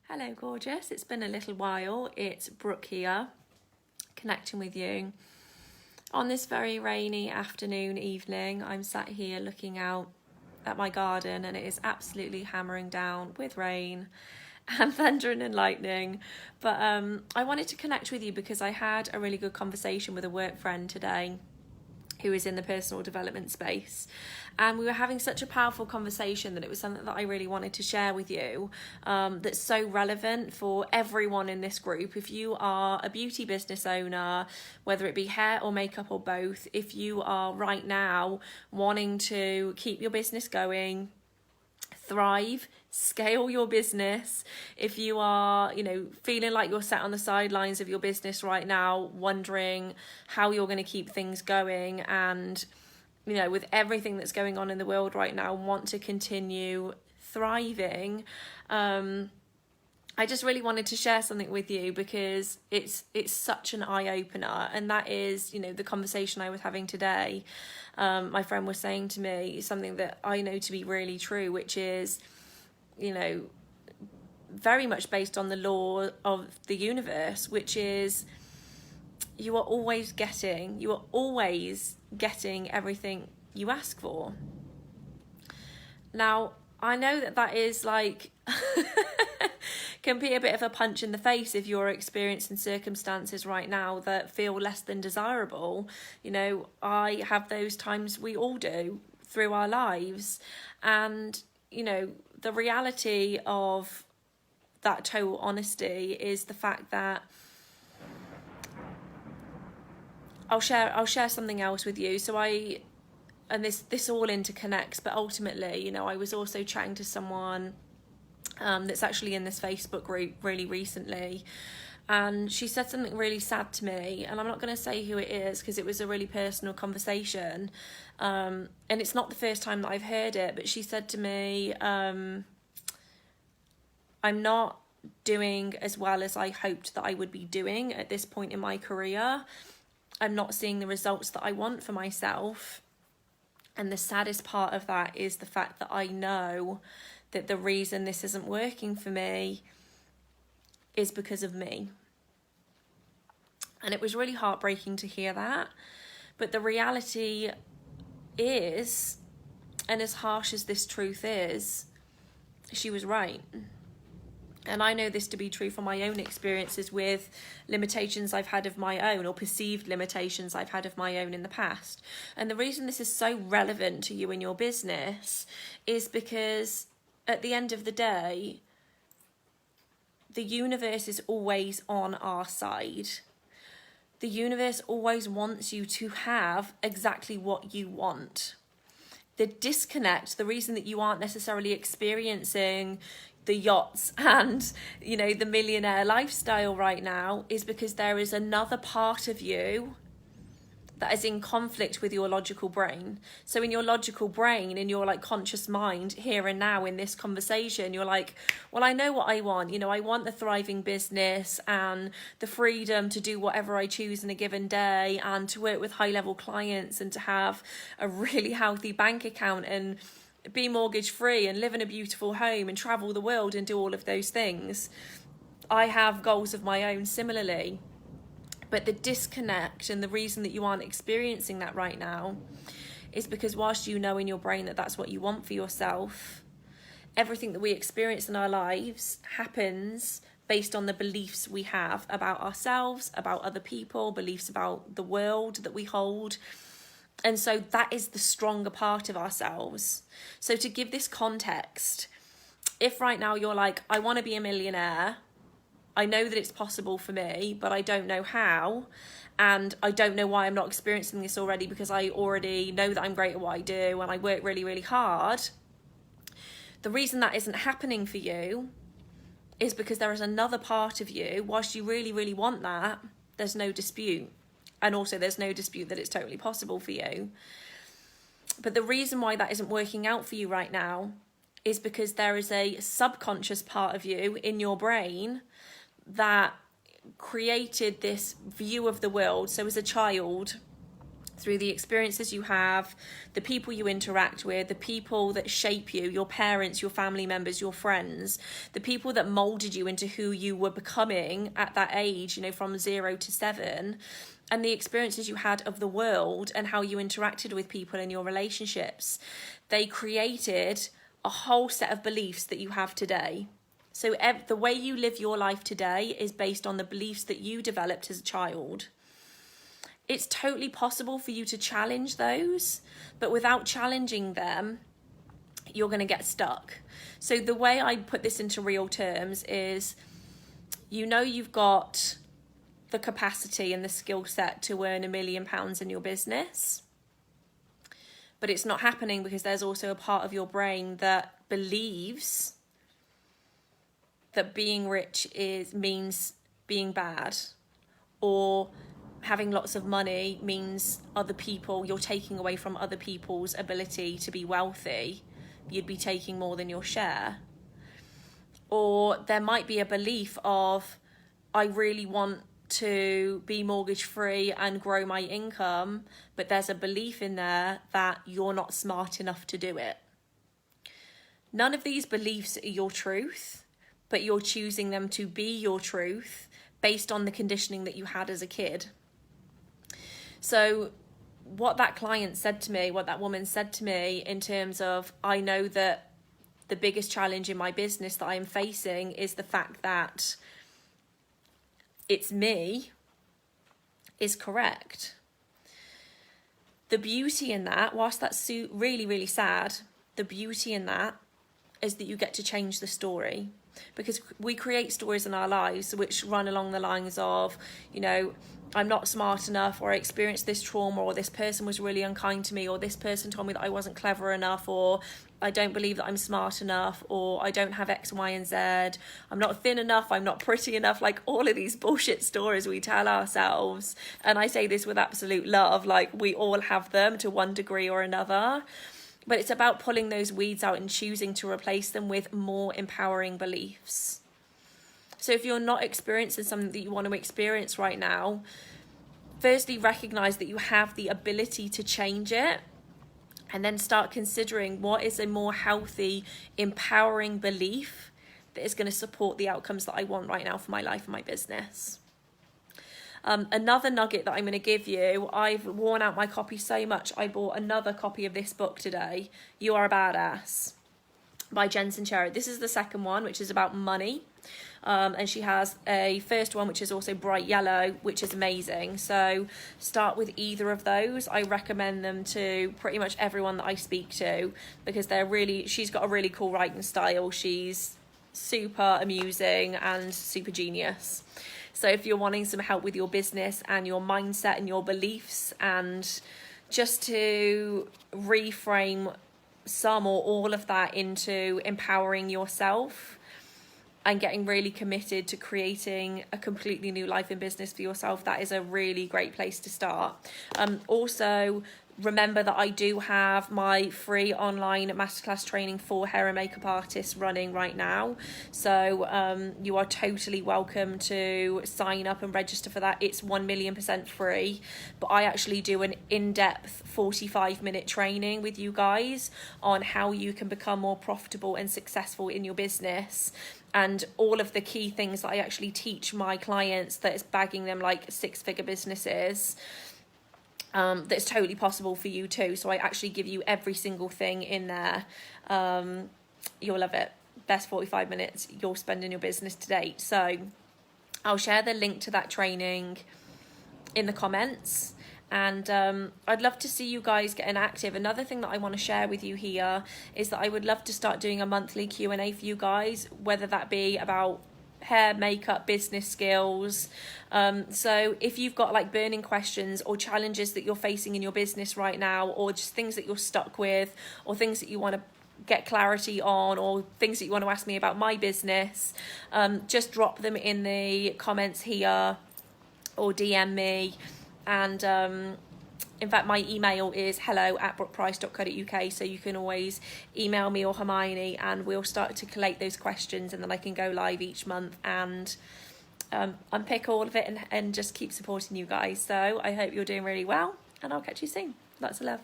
Hello gorgeous, it's been a little while. It's Brooke here, connecting with you. On this very rainy evening, I'm sat here looking out at my garden and it is absolutely hammering down with rain and thundering and lightning. But I wanted to connect with you because I had a really good conversation with a work friend today who is in the personal development space, and we were having such a powerful conversation that it was something that I really wanted to share with you, that's so relevant for everyone in this group. If you are a beauty business owner, whether it be hair or makeup or both, if you are right now wanting to keep your business going, thrive, scale your business, if you are, feeling like you're sat on the sidelines of your business right now, wondering how you're going to keep things going, and, with everything that's going on in the world right now, want to continue thriving, I just really wanted to share something with you because it's such an eye-opener, and that is, the conversation I was having today. My friend was saying to me something that I know to be really true, which is, very much based on the law of the universe, which is you are always getting everything you ask for. Now, I know that is like can be a bit of a punch in the face if you're experiencing circumstances right now that feel less than desirable. I have those times, we all do, through our lives. And, the reality of that total honesty is the fact that I'll share something else with you. So this all interconnects, but ultimately, I was also chatting to someone that's actually in this Facebook group really recently, and she said something really sad to me, and I'm not going to say who it is because it was a really personal conversation, and it's not the first time that I've heard it, but she said to me, I'm not doing as well as I hoped that I would be doing at this point in my career. I'm not seeing the results that I want for myself. And the saddest part of that is the fact that I know that the reason this isn't working for me is because of me. And it was really heartbreaking to hear that. But the reality is, and as harsh as this truth is, she was right. And I know this to be true from my own experiences with limitations I've had of my own, or perceived limitations I've had of my own in the past. And the reason this is so relevant to you in your business is because at the end of the day, the universe is always on our side. The universe always wants you to have exactly what you want. The disconnect, the reason that you aren't necessarily experiencing the yachts and, the millionaire lifestyle right now, is because there is another part of you that is in conflict with your logical brain. So in your logical brain, in your conscious mind, here and now in this conversation, you're like, well, I know what I want. I want the thriving business and the freedom to do whatever I choose in a given day, and to work with high level clients, and to have a really healthy bank account, and be mortgage free, and live in a beautiful home, and travel the world, and do all of those things. I have goals of my own similarly. But the disconnect, and the reason that you aren't experiencing that right now, is because whilst you know in your brain that that's what you want for yourself, everything that we experience in our lives happens based on the beliefs we have about ourselves, about other people, beliefs about the world that we hold. And so that is the stronger part of ourselves. So to give this context, if right now you're like, I want to be a millionaire, I know that it's possible for me, but I don't know how, and I don't know why I'm not experiencing this already, because I already know that I'm great at what I do and I work really, really hard. The reason that isn't happening for you is because there is another part of you, whilst you really, really want that, there's no dispute. And also there's no dispute that it's totally possible for you. But the reason why that isn't working out for you right now is because there is a subconscious part of you in your brain that created this view of the world. So as a child, through the experiences you have, the people you interact with, the people that shape you, your parents, your family members, your friends, the people that molded you into who you were becoming at that age, from 0 to 7, and the experiences you had of the world and how you interacted with people in your relationships. They created a whole set of beliefs that you have today. So the way you live your life today is based on the beliefs that you developed as a child. It's totally possible for you to challenge those, but without challenging them, you're going to get stuck. So the way I put this into real terms is, you've got the capacity and the skill set to earn £1 million in your business, but it's not happening because there's also a part of your brain that believes that being rich means being bad, or having lots of money means you're taking away from other people's ability to be wealthy. You'd be taking more than your share. Or there might be a belief of, I really want to be mortgage free and grow my income, but there's a belief in there that you're not smart enough to do it. None of these beliefs are your truth, but you're choosing them to be your truth based on the conditioning that you had as a kid. So what that client said to me, what that woman said to me in terms of, I know that the biggest challenge in my business that I'm facing is the fact that it's me, is correct. The beauty in that, whilst that's really, really sad, the beauty in that is that you get to change the story. Because we create stories in our lives which run along the lines of, I'm not smart enough, or I experienced this trauma, or this person was really unkind to me, or this person told me that I wasn't clever enough, or I don't believe that I'm smart enough, or I don't have X, Y, and Z, I'm not thin enough, I'm not pretty enough, like all of these bullshit stories we tell ourselves. And I say this with absolute love, like we all have them to one degree or another. But it's about pulling those weeds out and choosing to replace them with more empowering beliefs. So if you're not experiencing something that you want to experience right now, firstly, recognize that you have the ability to change it, and then start considering what is a more healthy, empowering belief that is going to support the outcomes that I want right now for my life and my business. Another nugget that I'm going to give you, I've worn out my copy so much, I bought another copy of this book today, You Are a Badass, by Jen Sincero. This is the second one, which is about money. And she has a first one, which is also bright yellow, which is amazing. So start with either of those. I recommend them to pretty much everyone that I speak to, because she's got a really cool writing style. She's super amusing and super genius. So if you're wanting some help with your business and your mindset and your beliefs, and just to reframe some or all of that into empowering yourself and getting really committed to creating a completely new life in business for yourself, that is a really great place to start. Also, remember that I do have my free online masterclass training for hair and makeup artists running right now. So you are totally welcome to sign up and register for that. It's 1,000,000% free, but I actually do an in-depth 45-minute training with you guys on how you can become more profitable and successful in your business, and all of the key things that I actually teach my clients that is bagging them like 6-figure businesses. That's totally possible for you too. So I actually give you every single thing in there. You'll love it. Best 45 minutes you'll spend in your business to date. So I'll share the link to that training in the comments. And I'd love to see you guys getting active. Another thing that I want to share with you here is that I would love to start doing a monthly Q&A for you guys, whether that be about hair, makeup, business skills. So if you've got like burning questions or challenges that you're facing in your business right now, or just things that you're stuck with, or things that you want to get clarity on, or things that you want to ask me about my business, just drop them in the comments here or DM me. And in fact, my email is hello@brookprice.co.uk, so you can always email me or Hermione, and we'll start to collate those questions, and then I can go live each month and unpick all of it and just keep supporting you guys. So I hope you're doing really well, and I'll catch you soon. Lots of love.